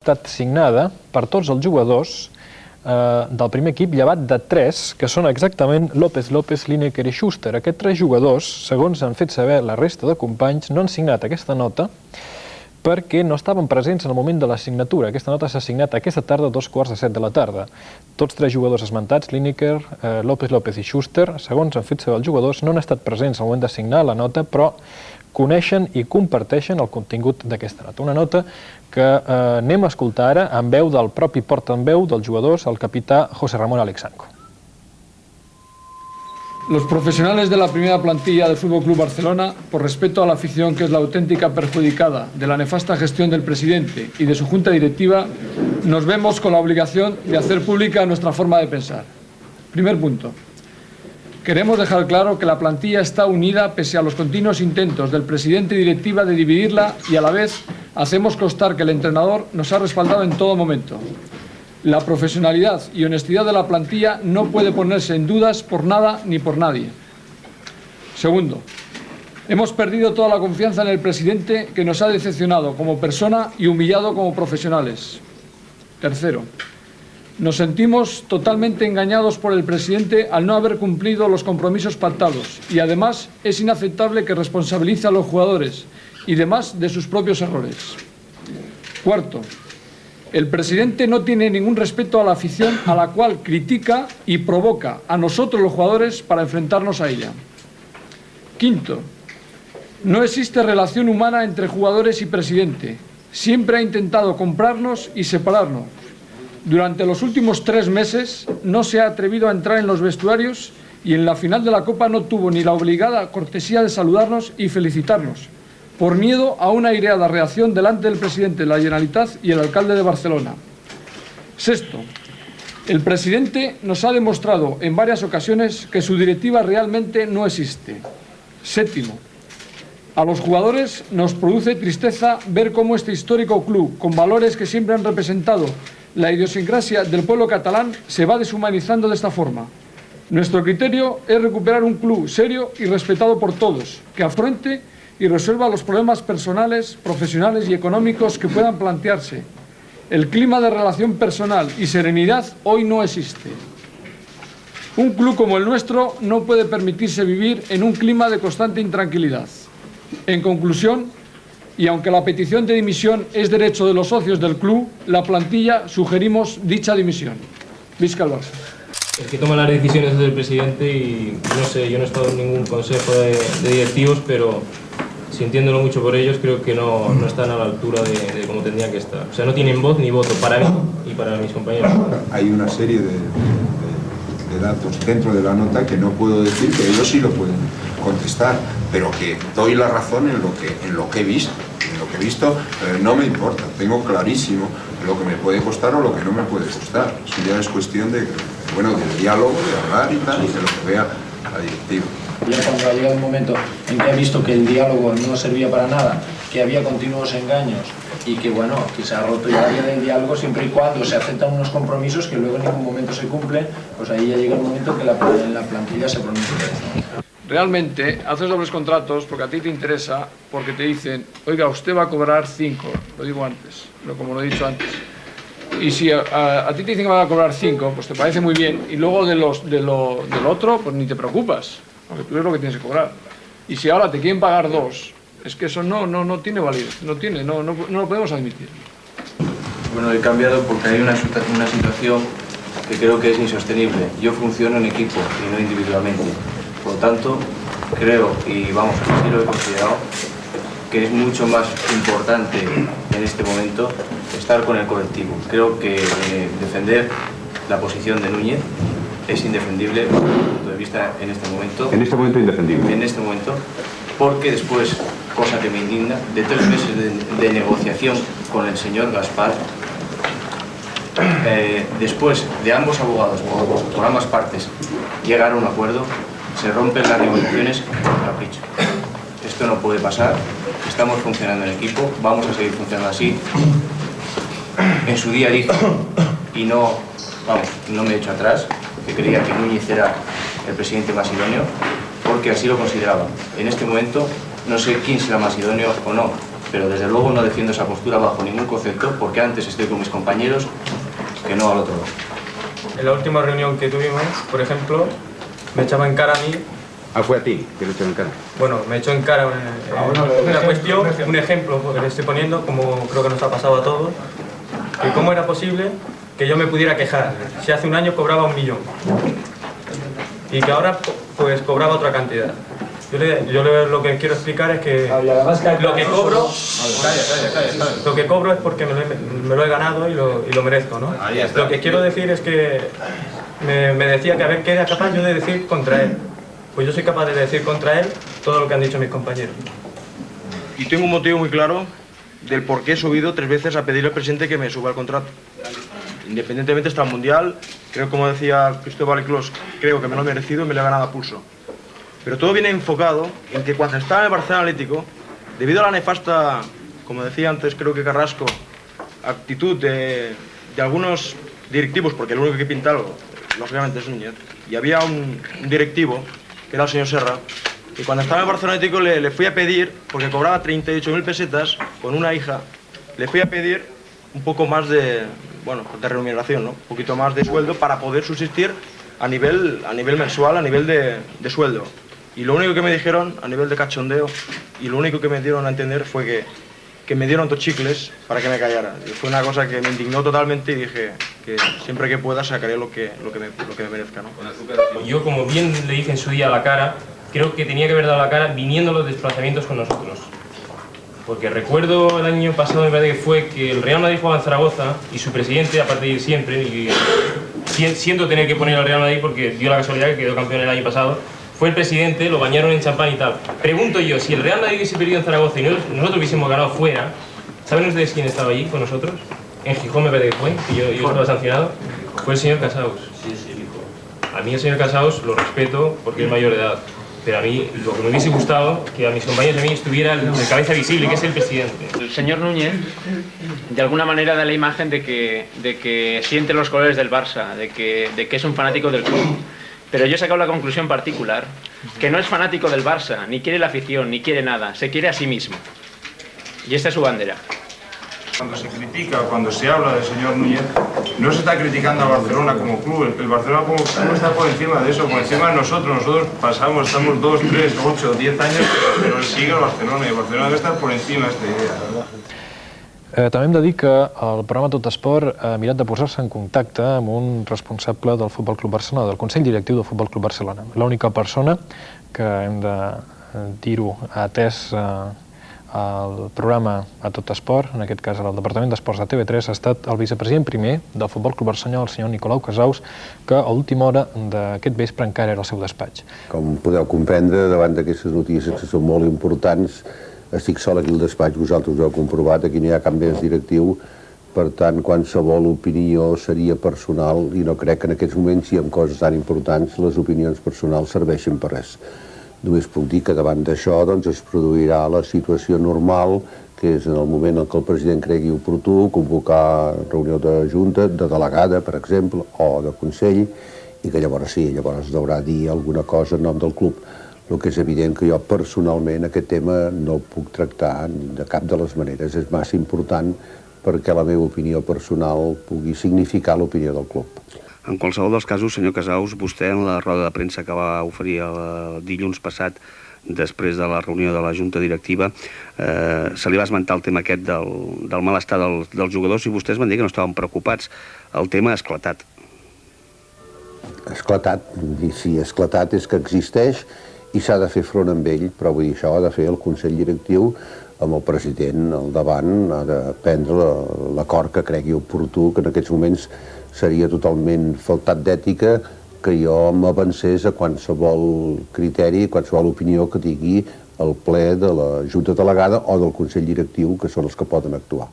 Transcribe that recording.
estat signada per tots els jugadors del primer equip, llevat de 3, que són exactament López, Lineker i Schuster. Aquests 3 jugadors, segons han fet saber la resta de companys, no han signat aquesta nota perquè no estaven presents en el moment de la signatura. Aquesta nota s'ha signat aquesta tarda a 7:15 de la tarda. Tots 3 jugadors esmentats, Lineker, López i Schuster, segons han fet saber els jugadors, no han estat presents al moment de signar la nota, però coneixen i comparteixen el contingut d'aquesta nota. Una nota que anem a escoltar ara en veu del propi portaveu dels jugadors, el capità José Ramón Alexanco. Los profesionales de la primera plantilla del Fútbol Club Barcelona, por respeto a la afición que es la auténtica perjudicada de la nefasta gestión del presidente y de su junta directiva, nos vemos con la obligación de hacer pública nuestra forma de pensar. Primer punto. Queremos dejar claro que la plantilla está unida pese a los continuos intentos del presidente y directiva de dividirla, y a la vez hacemos constar que el entrenador nos ha respaldado en todo momento. La profesionalidad y honestidad de la plantilla no puede ponerse en dudas por nada ni por nadie. Segundo, hemos perdido toda la confianza en el presidente, que nos ha decepcionado como persona y humillado como profesionales. Tercero, nos sentimos totalmente engañados por el presidente al no haber cumplido los compromisos pactados, y además es inaceptable que responsabilice a los jugadores y demás de sus propios errores. Cuarto, el presidente no tiene ningún respeto a la afición, a la cual critica y provoca a nosotros los jugadores para enfrentarnos a ella. Quinto, no existe relación humana entre jugadores y presidente. Siempre ha intentado comprarnos y separarnos. Durante los últimos 3 meses no se ha atrevido a entrar en los vestuarios, y en la final de la Copa no tuvo ni la obligada cortesía de saludarnos y felicitarnos, por miedo a una aireada reacción delante del presidente de la Generalitat y el alcalde de Barcelona. Sexto, el presidente nos ha demostrado en varias ocasiones que su directiva realmente no existe. Séptimo, a los jugadores nos produce tristeza ver cómo este histórico club, con valores que siempre han representado la idiosincrasia del pueblo catalán, se va deshumanizando de esta forma. Nuestro criterio es recuperar un club serio y respetado por todos, que afronte y resuelva los problemas personales, profesionales y económicos que puedan plantearse. El clima de relación personal y serenidad hoy no existe. Un club como el nuestro no puede permitirse vivir en un clima de constante intranquilidad. En conclusión, y aunque la petición de dimisión es derecho de los socios del club, la plantilla sugerimos dicha dimisión. Visca el Barça. El que toma las decisiones es el presidente, y no sé, yo no he estado en ningún consejo de directivos, pero sintiéndolo mucho por ellos, creo que no están a la altura de cómo tendrían que estar. O sea, no tienen voz ni voto para mí y para mis compañeros. Hay una serie de datos dentro de la nota que no puedo decir, que ellos sí lo pueden contestar, pero que doy la razón en lo que he visto. En lo que he visto no me importa, tengo clarísimo lo que me puede costar o lo que no me puede costar. Eso ya es cuestión de diálogo, de hablar y tal, y de lo que vea la directiva. Ya cuando ha llegado un momento en que ha visto que el diálogo no servía para nada, que había continuos engaños y que que se ha roto ya la vía del diálogo, siempre y cuando se aceptan unos compromisos que luego en ningún momento se cumplen, pues ahí ya llega el momento que la plantilla se pronuncia. Realmente haces dobles contratos porque a ti te interesa, porque te dicen, oiga, usted va a cobrar 5, lo digo antes, como lo he dicho antes. Y si a ti te dicen que va a cobrar 5, pues te parece muy bien, y luego del otro, pues ni te preocupas, porque tú eres lo que tienes que cobrar. Y si ahora te quieren pagar 2, es que eso no tiene validez, no lo podemos admitir. Bueno, he cambiado porque hay una situación que creo que es insostenible. Yo funciono en equipo y no individualmente. Por lo tanto, creo, y así lo he considerado, que es mucho más importante en este momento estar con el colectivo. Creo que defender la posición de Núñez es indefendible desde mi punto de vista en este momento. En este momento indefendible. En este momento, porque después, cosa que me indigna, de 3 meses de negociación con el señor Gaspar, después de ambos abogados, por ambas partes, llegar a un acuerdo, se rompen las negociaciones por capricho. Esto no puede pasar, estamos funcionando en equipo, vamos a seguir funcionando así. En su día dije, y no me he hecho atrás, que creía que Núñez era el presidente más idóneo, porque así lo consideraba. En este momento no sé quién será más idóneo o no, pero desde luego no defiendo esa postura bajo ningún concepto, porque antes estoy con mis compañeros que no al otro lado. En la última reunión que tuvimos, por ejemplo, me echaba en cara a mí. Ah, fue a ti que le echó en cara. Bueno, me echó en cara una cuestión, un ejemplo que le estoy poniendo, como creo que nos ha pasado a todos, que cómo era posible que yo me pudiera quejar si hace un año cobraba 1 millón y que ahora pues cobraba otra cantidad. Yo lo que quiero explicar es que lo que cobro es porque me lo he ganado y lo merezco, ¿no? Lo que quiero decir es que me decía que a ver qué era capaz yo de decir contra él. Pues yo soy capaz de decir contra él todo lo que han dicho mis compañeros. Y tengo un motivo muy claro del por qué he subido 3 veces a pedirle al presidente que me suba el contrato. Independientemente está el Mundial, creo, como decía Cristóbal Clos, creo que me lo he merecido y me lo he ganado a pulso. Pero todo viene enfocado en que cuando estaba en el Barcelona Atlético, debido a la nefasta, como decía antes, creo que Carrasco, actitud de algunos directivos, porque el único que pinta algo, lógicamente, es Núñez, y había un directivo, que era el señor Serra, y cuando estaba en el Barcelona Atlético le fui a pedir, porque cobraba 38.000 pesetas con una hija, le fui a pedir un poco más de remuneración, ¿no? Un poquito más de sueldo para poder subsistir a nivel mensual, a nivel de sueldo. Y lo único que me dijeron, a nivel de cachondeo, y lo único que me dieron a entender fue que me dieron 2 chicles para que me callara. Y fue una cosa que me indignó totalmente y dije que siempre que pueda sacaré lo que me merezca, ¿no? Yo, como bien le dije en su día a la cara, creo que tenía que haber dado la cara viniendo los desplazamientos con nosotros. Porque recuerdo el año pasado, me parece que fue, que el Real Madrid jugaba en Zaragoza y su presidente, aparte de ir siempre, y siento tener que poner al Real Madrid porque dio la casualidad que quedó campeón el año pasado, fue el presidente, lo bañaron en champán y tal. Pregunto yo, si el Real Madrid hubiese perdido en Zaragoza y nosotros hubiésemos ganado fuera, ¿saben ustedes quién estaba allí con nosotros? En Gijón me parece que fue, que yo estaba sancionado, fue el señor Casaus. A mí el señor Casaus lo respeto porque es mayor de edad. Pero a mí lo que me hubiese gustado que a mis compañeros de mí estuviera el de cabeza visible, que es el presidente. El señor Núñez, de alguna manera, da la imagen de que siente los colores del Barça, de que es un fanático del club. Pero yo he sacado la conclusión particular, que no es fanático del Barça, ni quiere la afición, ni quiere nada, se quiere a sí mismo. Y esta es su bandera. Cuando se critica, cuando se habla del señor Núñez, no se está criticando a Barcelona como club. El Barcelona como club está por encima de eso, por encima de nosotros. Nosotros estamos 2, 3, 8, 10 años, pero él sigue el Barcelona, i el Barcelona debe estar por encima d'esta idea, la verdad. També hem de dir que el programa Tot Esport ha mirat de posar-se en contacte amb un responsable del Futbol Club Barcelona, del Consell Directiu del Futbol Club Barcelona. L'única persona que hem de dir-ho ha atès el programa a Tot Esport, en aquest cas al Departament d'Esports de TV3, ha estat el vicepresident primer del Futbol Club Barcelona, el senyor Nicolau Casaus, que a última hora d'aquest vespre encara era al seu despatx. Com podeu comprendre, davant d'aquestes notícies que són molt importants, estic sol aquí al despatx, vosaltres ho heu comprovat, aquí no hi ha cap més directiu, per tant, qualsevol opinió seria personal i no crec que en aquests moments, i en coses tan importants, les opinions personals serveixin per res. Només puc dir que davant d'això es produirà la situació normal, que és en el moment en què el president cregui oportú convocar reunió de junta, de delegada, per exemple, o de consell, i que llavors sí, llavors haurà de dir alguna cosa en nom del club. El que és evident que jo personalment aquest tema no el puc tractar de cap de les maneres. És massa important perquè la meva opinió personal pugui significar l'opinió del club. En qualsevol dels casos, senyor Casaus, vostè en la roda de premsa que va oferir el dilluns passat després de la reunió de la Junta Directiva se li va esmentar el tema aquest del malestar dels jugadors i vostès van dir que no estaven preocupats. El tema ha esclatat. Esclatat, i si esclatat és que existeix i s'ha de fer front amb ell, però vull dir, això ha de fer el Consell Directiu amb el president al davant, ha de prendre l'acord que cregui oportú, que en aquests moments seria totalment faltat d'ètica que jo m'avancés a qualsevol criteri, qualsevol opinió que digui el ple de la Junta Delegada o del Consell Directiu, que són els que poden actuar.